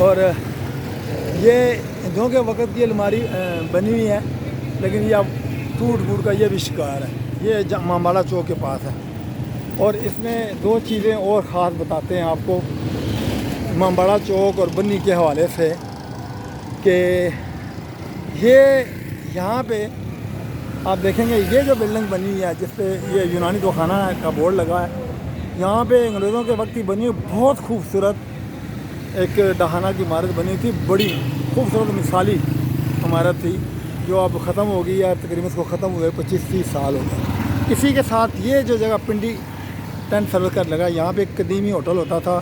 اور یہ دھو کے وقت کی الماری بنی ہوئی ہے، لیکن یہ اب ٹوٹ پھوٹ کا یہ بھی شکار ہے۔ یہ امامباڑہ چوک کے پاس ہے، اور اس میں دو چیزیں اور خاص بتاتے ہیں آپ کو امامباڑہ چوک اور بنی کے حوالے سے، کہ یہ یہاں پہ آپ دیکھیں گے یہ جو بلڈنگ بنی ہوئی ہے جس پہ یہ یونانی دواخانہ کا بورڈ لگا ہے، یہاں پہ انگریزوں کے وقت کی بنی ہوئی بہت خوبصورت ایک ڈہانہ کی عمارت بنی تھی، بڑی خوبصورت مثالی عمارت تھی، جو اب ختم ہو گئی ہے، تقریباً اس کو ختم ہوئے 25-30 سال ہو گئے۔ اسی کے ساتھ یہ جو جگہ پنڈی 10 سروس کا لگا، یہاں پہ ایک قدیمی ہوٹل ہوتا تھا،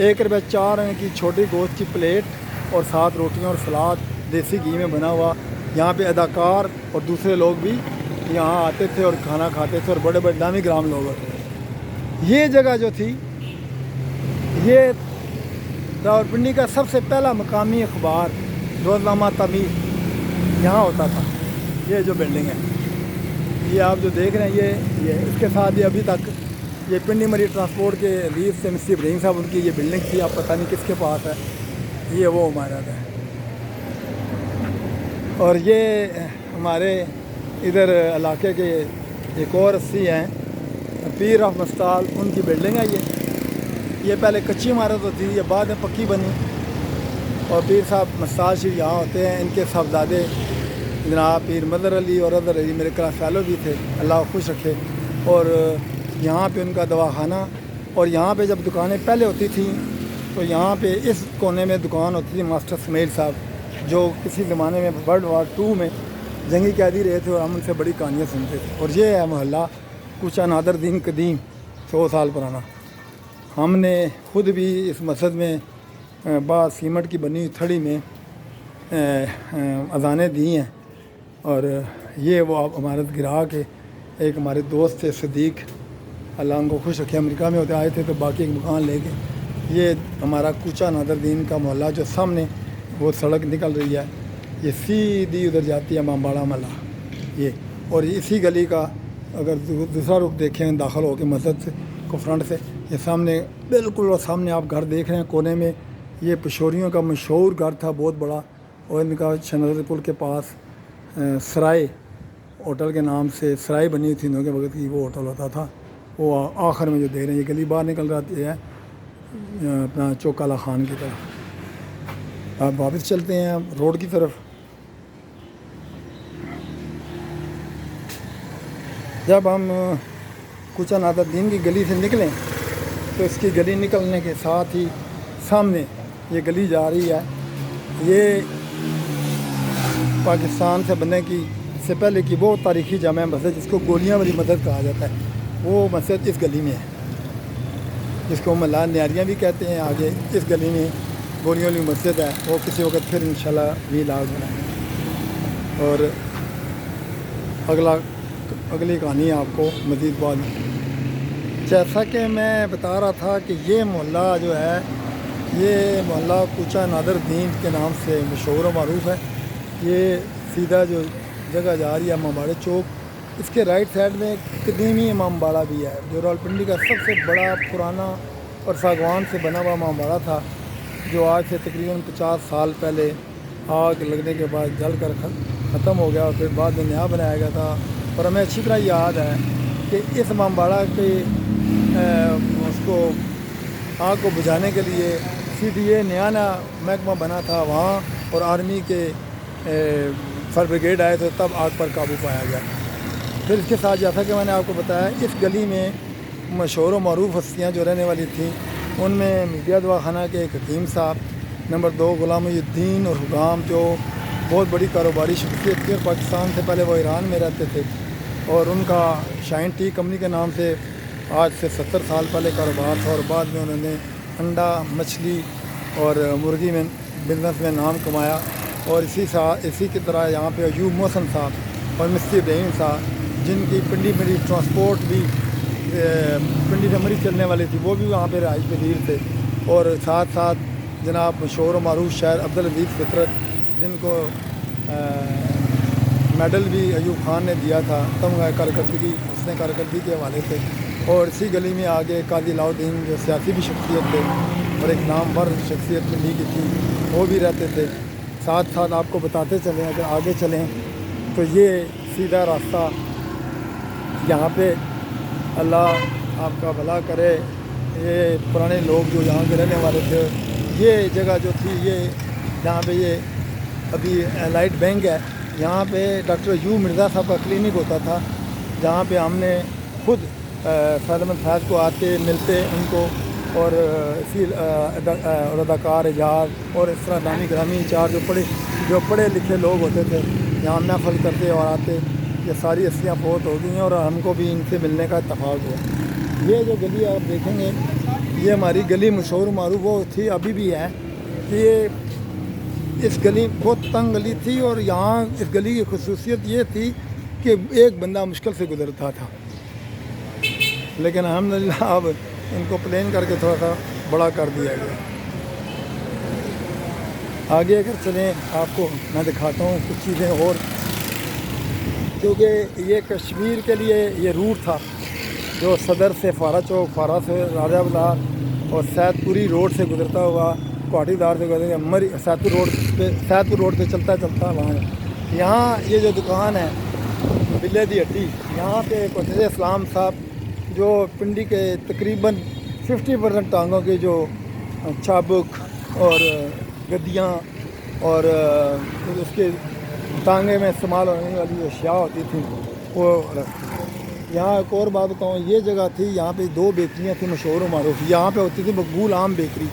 1 روپے 4 آنے کی چھوٹی گوشت کی پلیٹ اور 7 روٹیاں اور سلاد دیسی گھی میں بنا ہوا۔ یہاں پہ اداکار اور دوسرے لوگ بھی یہاں آتے تھے اور کھانا کھاتے تھے، اور بڑے بڑے نامی گرام لوگ ہوتے تھے۔ یہ جگہ جو تھی، یہ راولپنڈی کا سب سے پہلا مقامی اخبار روزنامہ تعمیر یہاں ہوتا تھا۔ یہ جو بلڈنگ ہے، یہ آپ جو دیکھ رہے ہیں، یہ اس کے ساتھ یہ ابھی تک یہ پنڈی مری ٹرانسپورٹ کے ریس سے مسٹر ابراہیم صاحب ان کی یہ بلڈنگ تھی، آپ پتہ نہیں کس کے پاس ہے، یہ وہ عمارت ہے۔ اور یہ ہمارے ادھر علاقے کے ایک اور رسی ہیں، پیر آف مستال، ان کی بلڈنگ ہے یہ پہلے کچی عمارت ہوتی تھی، یہ بعد میں پکی بنی، اور پیر صاحب مستال شریف یہاں ہوتے ہیں۔ ان کے صاحبزادے جناب پیر مظہر علی اور اظہر علی میرے کلاس فیلو بھی تھے، اللہ خوش رکھے، اور یہاں پہ ان کا دواخانہ، اور یہاں پہ جب دکانیں پہلے ہوتی تھیں تو یہاں پہ اس کونے میں دکان ہوتی تھی ماسٹر اسماعیل صاحب، جو کسی زمانے میں ورلڈ وار 2 میں جنگی قیدی رہے تھے، اور ہم ان سے بڑی کہانیاں سنتے تھے۔ اور یہ ہے محلہ کوچہ نادر دین قدیم، 100 سال پرانا۔ ہم نے خود بھی اس مسجد میں بعض سیمنٹ کی بنی ہوئی تھڑی میں اذانیں دی ہیں، اور یہ وہ عمارت گرا کے ایک ہمارے دوست تھے صدیق، اللہ ان کو خوش رکھے، امریکہ میں ہوتے آئے تھے تو باقی ایک مکان لے کے، یہ ہمارا کوچہ نادر دین کا محلہ جو سامنے وہ سڑک نکل رہی ہے، یہ سیدھی ادھر جاتی ہے امامباڑہ محلہ یہ، اور اسی گلی کا اگر دوسرا رخ دیکھیں داخل ہو کے مسجد سے کو فرنٹ سے، یہ سامنے بالکل، اور سامنے آپ گھر دیکھ رہے ہیں کونے میں، یہ پشوریوں کا مشہور گھر تھا بہت بڑا، اور ان کا شنوزر پل کے پاس سرائے ہوٹل کے نام سے سرائے بنی ہوئی تھی انہوں کے وقت کی، وہ ہوٹل ہوتا تھا، وہ آخر میں جو دیکھ رہے ہیں، یہ گلی باہر نکل رہی ہے اپنا چوکالا خان کی طرف۔ آپ واپس چلتے ہیں روڈ کی طرف۔ جب ہم کوچہ نادر دین کی گلی سے نکلیں تو اس کی گلی نکلنے کے ساتھ ہی سامنے یہ گلی جا رہی ہے، یہ پاکستان سے بننے کی سے پہلے کی وہ تاریخی جامع مسجد جس کو گولیاں والی مسجد کہا جاتا ہے، وہ مسجد اس گلی میں ہے، جس کو ملا نیاریاں بھی کہتے ہیں۔ آگے اس گلی میں گولیاں والی مسجد ہے، وہ کسی وقت پھر انشاءاللہ بھی لاگ بنائیں گے، اور اگلی کہانی آپ کو مزید بعد میں۔ جیسا کہ میں بتا رہا تھا کہ یہ محلہ جو ہے، یہ محلہ کوچہ نادر دین کے نام سے مشہور و معروف ہے۔ یہ سیدھا جو جگہ جا رہی ہے امامباڑہ چوک، اس کے رائٹ سائڈ میں قدیمی امامباڑہ بھی ہے، جو راولپنڈی کا سب سے بڑا پرانا اور ساگوان سے بنا ہوا امامباڑہ تھا، جو آج سے تقریباً 50 سال پہلے آگ لگنے کے بعد جل کر ختم ہو گیا، اور پھر بعد میں نیا بنایا گیا تھا۔ اور ہمیں اچھی طرح یاد ہے کہ اس امامباڑہ کے اس کو آگ کو بجھانے کے لیے CDA نیا محکمہ بنا تھا وہاں، اور آرمی کے فائر بریگیڈ آئے تھے، تب آگ پر قابو پایا گیا۔ پھر اس کے ساتھ جیسا کہ میں نے آپ کو بتایا، اس گلی میں مشہور و معروف ہستیاں جو رہنے والی تھیں، ان میں میڈیا دواخانہ کے ایک حکیم صاحب، نمبر 2 غلام محی الدین اور حکام، جو بہت بڑی کاروباری شخصیت تھی، اور پاکستان سے پہلے وہ ایران میں رہتے تھے، اور ان کا شائن ٹی کمپنی کے نام سے آج سے 70 سال پہلے کاروبار تھا، اور بعد میں انہوں نے انڈا، مچھلی اور مرغی میں بزنس میں نام کمایا۔ اور اسی کی طرح یہاں پہ ایوب محسن صاحب اور مسٹر ابراہیم صاحب، جن کی پنڈی مری ٹرانسپورٹ بھی پنڈی سے مری چلنے والی تھی، وہ بھی وہاں پہ رہائش پذیر تھے، اور ساتھ ساتھ جناب مشہور و معروف شاعر عبدالعزیز فطرت، جن کو میڈل بھی ایوب خان نے دیا تھا تمغہ کارکردگی، حسن کارکردگی کے حوالے سے۔ اور اسی گلی میں آگے قاضی علاؤ الدین جو سیاسی بھی شخصیت تھے، اور ایک نامور شخصیت ملی کی تھی، وہ بھی رہتے تھے ساتھ ساتھ۔ آپ کو بتاتے چلیں، اگر آگے چلیں تو یہ سیدھا راستہ یہاں پہ، اللہ آپ کا بھلا کرے، یہ پرانے لوگ جو یہاں کے رہنے والے تھے، یہ جگہ جو تھی، یہ جہاں پہ یہ ابھی لائٹ بینک ہے، یہاں پہ ڈاکٹر یو مرزا صاحب کا کلینک ہوتا تھا، جہاں پہ ہم نے خود فیض احمد فیض کو آتے ملتے ان کو، اور اسی اور اداکار اعجاز اور اس طرح نامی گرامی چار جو پڑھے لکھے لوگ ہوتے تھے یہاں محفل کرتے اور آتے۔ یہ ساری ہستیاں فوت ہو گئی ہیں اور ہم کو بھی ان سے ملنے کا اتفاق ہوا۔ یہ جو گلی آپ دیکھیں گے، یہ ہماری گلی مشہور معروف وہ تھی، ابھی بھی ہے کہ یہ اس گلی بہت تنگ گلی تھی، اور یہاں اس گلی کی خصوصیت یہ تھی کہ ایک بندہ مشکل سے گزرتا تھا، لیکن الحمدللہ اب ان کو پلین کر کے تھوڑا سا بڑا کر دیا گیا۔ آگے اگر چلیں آپ کو میں دکھاتا ہوں کچھ چیزیں اور، کیونکہ یہ کشمیر کے لیے یہ روٹ تھا جو صدر سے فارا چوک، فارا سے راجہ بازار اور سید پوری روڈ سے گزرتا ہوا، کوٹھی دار سے گزرتا سید پور روڈ پہ چلتا وہاں یہاں یہ جو دکان ہے بلے دی ہٹی، یہاں پہ قدس اسلام صاحب جو پنڈی کے تقریباً 50% ٹانگوں کے جو چابک اور گدیاں اور اس کے ٹانگے میں استعمال ہونے والی جو اشیاء ہوتی تھیں وہ رکھتی۔ یہاں ایک اور بات بتاؤں، یہ جگہ تھی یہاں پہ 2 بیکریاں تھیں مشہور و معروف، یہاں پہ ہوتی تھی مقبول عام بیکری،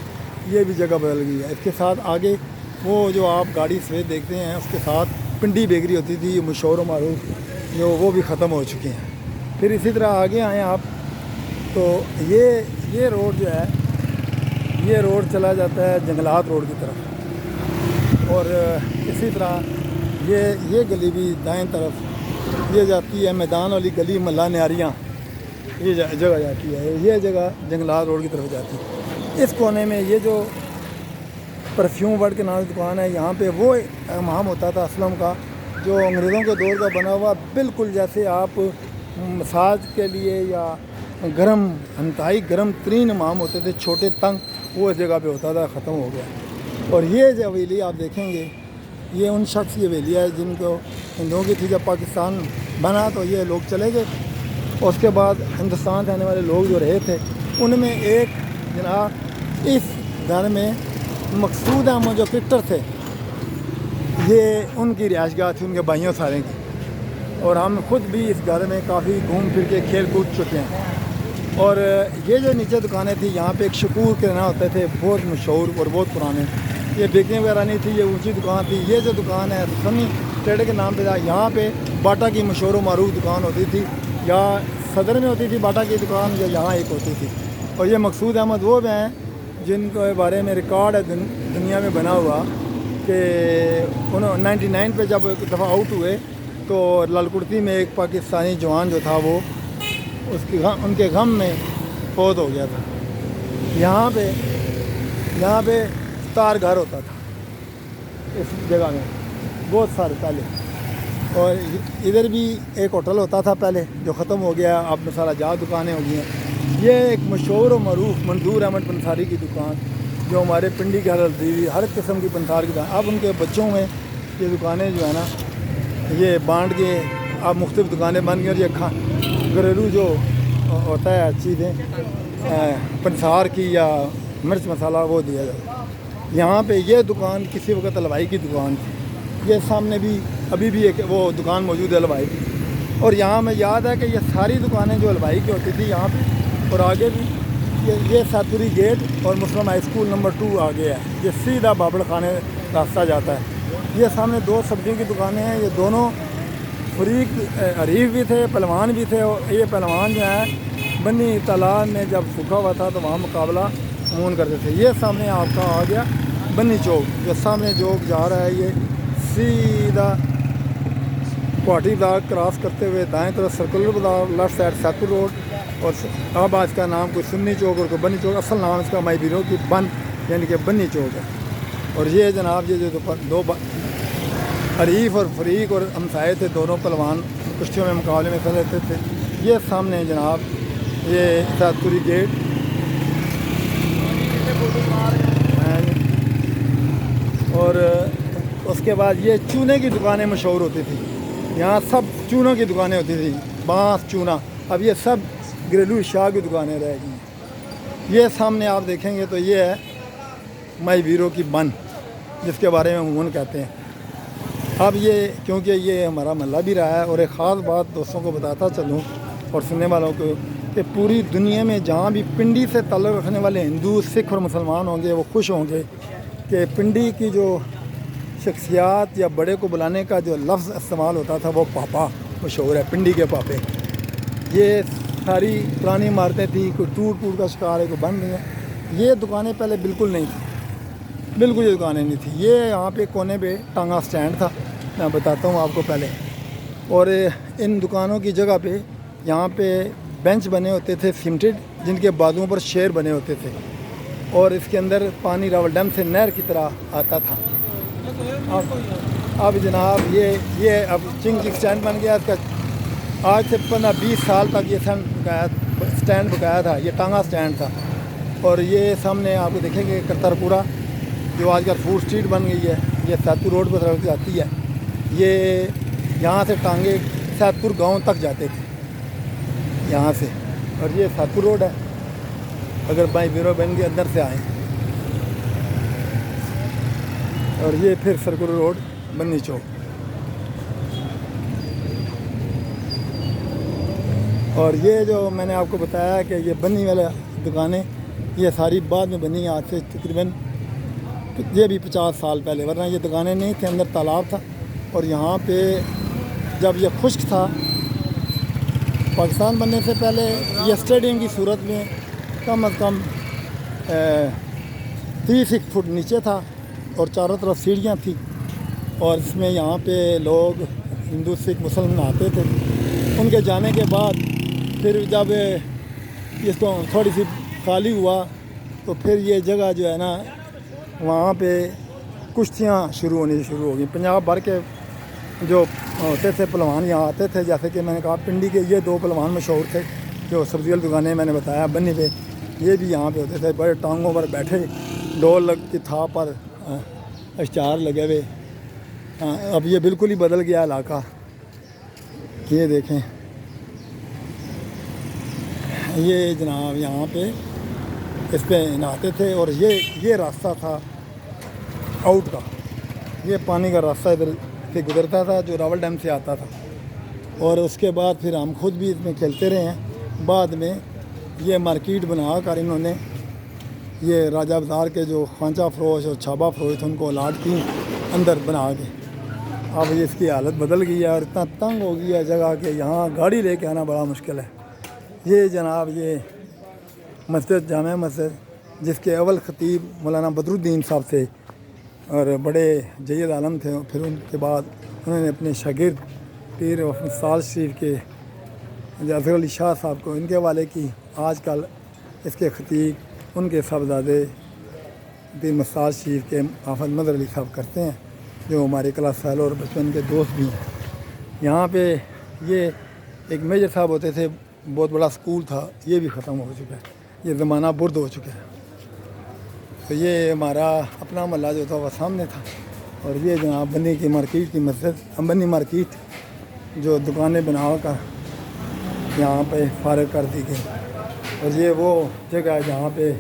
یہ بھی جگہ بدل گئی ہے۔ اس کے ساتھ آگے وہ جو آپ گاڑی سفید دیکھتے ہیں اس کے ساتھ پنڈی بیکری ہوتی تھی، یہ مشہور و معروف، جو وہ بھی ختم ہو چکے ہیں۔ پھر اسی طرح آگے آئیں آپ تو یہ روڈ جو ہے، یہ روڈ چلا جاتا ہے جنگلات روڈ کی طرف، اور اسی طرح یہ گلی بھی دائیں طرف یہ جاتی ہے میدان والی گلی، ملا نیاریاں یہ جگہ جاتی ہے، یہ جگہ جنگلات روڈ کی طرف جاتی ہے۔ اس کونے میں یہ جو پرفیوم ورڈ کے نام کی دکان ہے، یہاں پہ وہ امام ہوتا تھا اسلم کا، جو انگریزوں کے دور کا بنا ہوا، بالکل جیسے آپ مساج کے لیے یا گرم انتہائی گرم ترین امام ہوتے تھے، چھوٹے تنگ، وہ اس جگہ پہ ہوتا تھا، ختم ہو گیا۔ اور یہ جو حویلی آپ دیکھیں گے، یہ ان شخص کی حویلی ہے جن کو ہندوؤں کی تھی۔ جب پاکستان بنا تو یہ لوگ چلے گئے، اور اس کے بعد ہندوستان سے آنے والے لوگ جو رہے تھے ان میں ایک جناب اس گھر میں مقصود احمد جو کرکٹر تھے، یہ ان کی رہائش گاہ تھی، ان کے بھائیوں سارے کی، اور ہم خود بھی اس گھر میں کافی گھوم پھر کے کھیل کود چکے ہیں۔ اور یہ جو نیچے دکانیں تھیں، یہاں پہ ایک شکور کے نام ہوتے تھے، بہت مشہور اور بہت پرانے، یہ بیکریاں وغیرہ نہیں تھی، یہ اونچی دکان تھی۔ یہ جو دکان ہے سنی ٹریڈر کے نام پہ تھا، یہاں پہ باٹا کی مشہور و معروف دکان ہوتی تھی، یا صدر میں ہوتی تھی باٹا کی دکان، یا یہاں ایک ہوتی تھی۔ اور یہ مقصود احمد وہ بھی ہیں جن کے بارے میں ریکارڈ ہے دنیا میں بنا ہوا کہ انہوں 99 پہ جب ایک دفعہ آؤٹ ہوئے تو لال کرتی میں ایک پاکستانی جوان جو تھا وہ ان کے غم میں فوت ہو گیا تھا۔ یہاں پہ ستار گھر ہوتا تھا اس جگہ میں بہت سارے پہلے، اور ادھر بھی ایک ہوٹل ہوتا تھا پہلے جو ختم ہو گیا، اب مسالہ جات دکانیں ہو گئی ہیں۔ یہ ایک مشہور و معروف منظور احمد پنساری کی دکان، جو ہمارے پنڈی کی ہر قسم کی پنسار کی دکان، اب ان کے بچوں میں یہ دکانیں جو ہے نا یہ بانٹ کے اب مختلف دکانیں بن گئی، اور یہ گھریلو جو ہوتا ہے چیزیں پنسار کی یا مرچ مسالہ وہ دیا جاتا ہے۔ یہاں پہ یہ دکان کسی وقت حلوائی کی دکان تھی، یہ سامنے بھی ابھی بھی ایک وہ دکان موجود ہے حلوائی کی۔ اور یہاں میں یاد ہے کہ یہ ساری دکانیں جو حلوائی کی ہوتی تھی یہاں پہ، اور آگے بھی یہ ساتوری گیٹ اور مسلم ہائی اسکول نمبر 2 آگے ہے، یہ سیدھا بابڑ خانے راستہ جاتا ہے۔ یہ سامنے 2 سبزیوں کی دکانیں ہیں، یہ دونوں فریق حریف بھی تھے، پہلوان بھی تھے، اور یہ پہلوان جو ہے بنی تالاب میں جب سوکھا ہوا تھا تو وہاں مقابلہ عموماً کرتے تھے۔ یہ سامنے آپ کا آ گیا بنی چوک، جو سامنے چوک جا رہا ہے، یہ سیدھا کوٹھی بازار کراس کرتے ہوئے دائیں طرف سرکلر بازار، لیفٹ سائڈ سیتو روڈ، اور اب اس کا نام کوئی سنی چوک اور کوئی بنی چوک، اصل نام اس کا مائی بیرو کی بند یعنی کہ بنی چوک ہے۔ اور یہ جناب یہ جو 2 حریف اور فریق اور ہمسائے تھے، دونوں پہلوان کشتیوں میں مقابلے میں حصہ لیتے تھے۔ یہ سامنے جناب یہ ساتوری گیٹ کے بعد یہ چونے کی دکانیں مشہور ہوتی تھیں، یہاں سب چونوں کی دکانیں ہوتی تھیں، بانس چونا. اب یہ سب گھریلو شاہ کی دکانیں رہ گئی ہیں. یہ سامنے آپ دیکھیں گے تو یہ ہے مائی ویرو کی بن، جس کے بارے میں عموماً کہتے ہیں. اب یہ کیونکہ یہ ہمارا محلہ بھی رہا ہے، اور ایک خاص بات دوستوں کو بتاتا چلوں اور سننے والوں کو کہ پوری دنیا میں جہاں بھی پنڈی سے تعلق رکھنے والے ہندو، سکھ اور مسلمان ہوں گے وہ خوش ہوں گے کہ پنڈی کی جو شخصیات یا بڑے کو بلانے کا جو لفظ استعمال ہوتا تھا وہ پاپا مشہور ہے، پنڈی کے پاپے. یہ ساری پرانی عمارتیں تھیں، کوئی ٹوٹ کا شکار ہے، کوئی بن رہی ہیں. یہ دکانیں پہلے بالکل نہیں تھیں، بالکل یہ دکانیں نہیں تھیں. یہ یہاں پہ کونے پہ ٹانگا سٹینڈ تھا، میں بتاتا ہوں آپ کو پہلے. اور ان دکانوں کی جگہ پہ یہاں پہ بینچ بنے ہوتے تھے سیمنٹڈ، جن کے بازوؤں پر شیر بنے ہوتے تھے، اور اس کے اندر پانی راول ڈیم سے نہر کی طرح آتا تھا. اب جناب یہ اب چنگ سٹینڈ بن گیا. اس کا آج سے 15-20 سال تک یہ سٹینڈ بقایا تھا، یہ ٹانگا سٹینڈ تھا. اور یہ سامنے آپ کو دیکھیں گے کرتارپورہ جو آج کل فوڈ اسٹریٹ بن گئی ہے، یہ سیدپور روڈ پر سڑک جاتی ہے. یہ یہاں سے ٹانگے سیدپور گاؤں تک جاتے تھے یہاں سے. اور یہ سیدپور روڈ ہے اگر بائی بیرو بین کے اندر سے آئیں. اور یہ پھر سرکل روڈ بنی چوک. اور یہ جو میں نے آپ کو بتایا کہ یہ بنی والی دکانیں یہ ساری بعد میں بنی، آج سے تقریباً یہ بھی 50 سال پہلے، ورنہ یہ دکانیں نہیں تھیں، اندر تالاب تھا. اور یہاں پہ جب یہ خشک تھا پاکستان بننے سے پہلے، یہ اسٹیڈیم کی صورت میں کم از کم 30 فٹ نیچے تھا اور چاروں طرف سیڑھیاں تھیں. اور اس میں یہاں پہ لوگ ہندو سکھ مسلمان آتے تھے. ان کے جانے کے بعد پھر جب اس کو تھوڑی سی خالی ہوا تو پھر یہ جگہ جو ہے نا وہاں پہ کشتیاں شروع ہو گئیں. پنجاب بھر کے جو ہوتے تھے پہلوان یہاں آتے تھے. جیسے کہ میں نے کہا پنڈی کے یہ 2 پہلوان مشہور تھے جو سبزی والی دکانیں میں نے بتایا بنی پہ، یہ بھی یہاں پہ ہوتے تھے. بڑے ٹانگوں پر بیٹھے، ڈول کی تھا پر اشتہار لگے ہوئے. اب یہ بالکل ہی بدل گیا علاقہ. یہ دیکھیں یہ جناب یہاں پہ اس پہ نہاتے تھے. اور یہ راستہ تھا آؤٹ کا، یہ پانی کا راستہ ادھر سے گزرتا تھا جو راول ڈیم سے آتا تھا. اور اس کے بعد پھر ہم خود بھی اس میں کھیلتے رہے ہیں. بعد میں یہ مارکیٹ بنا کر انہوں نے یہ راجہ بازار کے جو خوانچہ فروش اور چھابا فروش تھے ان کو الاٹ کی اندر بنا کے. اب اس کی حالت بدل گئی ہے اور اتنا تنگ ہو گیا ہے جگہ کہ یہاں گاڑی لے کے آنا بڑا مشکل ہے. یہ جناب یہ مسجد جامع مسجد جس کے اول خطیب مولانا بدرالدین صاحب تھے اور بڑے جید عالم تھے. پھر ان کے بعد انہوں نے اپنے شاگرد پیر مفصال شریف کے اظہر علی شاہ صاحب کو ان کے حوالے کی. آج کل اس کے خطیب ان کے صاحبزادے پیر مفصال شریف کے حافظ مظہر علی صاحب کرتے ہیں، جو ہمارے کلاس فیلو اور بچپن کے دوست بھی ہیں. یہاں پہ یہ ایک میجر صاحب ہوتے تھے، بہت بڑا سکول تھا، یہ بھی ختم ہو چکا ہے، یہ زمانہ برد ہو چکا ہے. تو یہ ہمارا اپنا محلہ جو تھا وہ سامنے تھا. اور یہ جناب بنی کی مارکیٹ کی مسجد بنی مارکیٹ جو دکانیں بنا کر یہاں پہ فارغ کر دی گئی. اور یہ وہ جگہ ہے جہاں پہ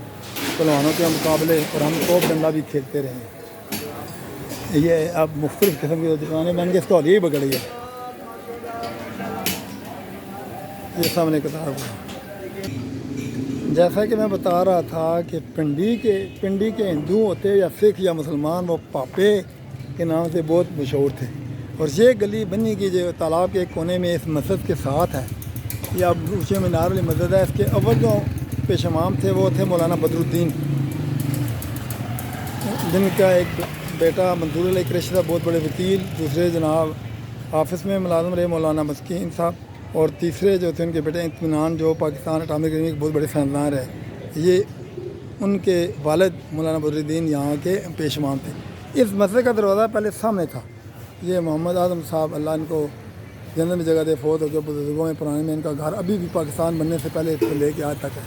پہلوانوں کے مقابلے اور ہم توپ ڈنڈا بھی کھیلتے رہے ہیں. یہ اب مختلف قسم کی دکانیں بن کے اس کا یہ بگڑ گیا. یہ سامنے قطار ہوا. جیسا کہ میں بتا رہا تھا کہ پنڈی کے ہندو ہوتے یا سکھ یا مسلمان وہ پاپے کے نام سے بہت مشہور تھے. اور یہ گلی بنی کی جو تالاب کے کونے میں اس مسجد کے ساتھ ہے، یہ اب اونچے مینار والی مسجد ہے. اس کے اول جو پیش امام تھے وہ تھے مولانا بدرالدین، جن کا ایک بیٹا منظور علیہ قریشی تھا، بہت بڑے وکیل. دوسرے جناب آفس میں ملازم رہے مولانا مسکین صاحب. اور تیسرے جو تھے ان کے بیٹے اطمینان جو پاکستان اٹامک انرجی کے بہت بڑے سائنسدان رہے. یہ ان کے والد مولانا بدرالدین یہاں کے پیش امام تھے. اس مسجد کا دروازہ پہلے سامنے تھا. یہ محمد اعظم صاحب اللہ ان کو جنت میں جگہ دے فوت ہو کے بزرگوں میں پرانے میں ان کا گھر ابھی بھی پاکستان بننے سے پہلے اس کو لے کے آج تک ہے.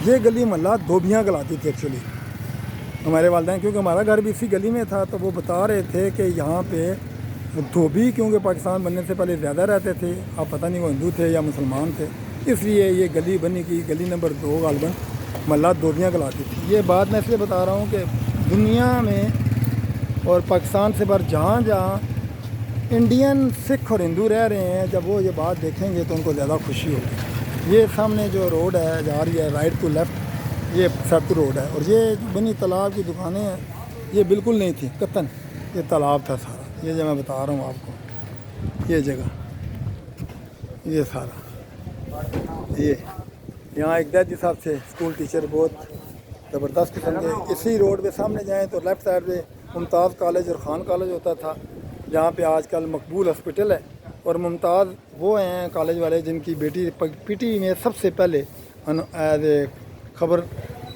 یہ گلی محلہ دھوبیاں کہلاتی تھی ایکچولی. ہمارے والدین، کیونکہ ہمارا گھر بھی اسی گلی میں تھا، تو وہ بتا رہے تھے کہ یہاں پہ دھوبی کیونکہ پاکستان بننے سے پہلے زیادہ رہتے تھے، اب پتہ نہیں وہ ہندو تھے یا مسلمان تھے، اس لیے یہ گلی بنی کی گلی نمبر 2 غالباً محلہ دھوبیاں کہلاتی تھی۔ یہ بات میں اس لیے بتا رہا ہوں کہ دنیا میں اور پاکستان سے باہر جہاں جہاں انڈین سکھ اور ہندو رہ رہے ہیں، جب وہ یہ بات دیکھیں گے تو ان کو زیادہ خوشی ہوگی۔ یہ سامنے جو روڈ ہے جا رہی ہے رائٹ ٹو لیفٹ، یہ سیپٹو روڈ ہے، اور یہ بنی تالاب کی دکانیں ہیں، یہ بالکل نہیں تھیں قطن، یہ تالاب تھا سارا۔ یہ جو میں بتا رہا ہوں آپ کو، یہ جگہ، یہ سارا، یہ یہاں ایک دادی صاحب تھے اسکول ٹیچر، بہت زبردست قسم کے۔ اسی روڈ پہ سامنے جائیں تو لیفٹ سائڈ پہ ممتاز کالج اور خان کالج ہوتا تھا، جہاں پہ آج کل مقبول ہاسپٹل ہے، اور ممتاز وہ ہیں کالج والے جن کی بیٹی پی ٹی وی میں سب سے پہلے ایز اے خبر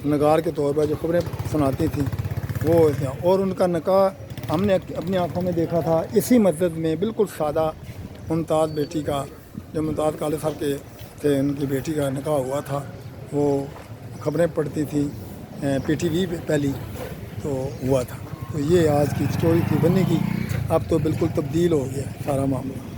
نگار کے طور پر جو خبریں سناتی تھیں وہ، اور ان کا نکاح ہم نے اپنی آنکھوں میں دیکھا تھا اسی مسجد میں، بالکل سادہ ممتاز بیٹی کا، جو ممتاز کالج صاحب کے تھے ان کی بیٹی کا نکاح ہوا تھا، وہ خبریں پڑھتی تھیں پی ٹی وی پہ پہلی، تو ہوا تھا۔ تو یہ آج کی اسٹوری تھی بننے کی، اب تو بالکل تبدیل ہو گیا سارا معاملہ۔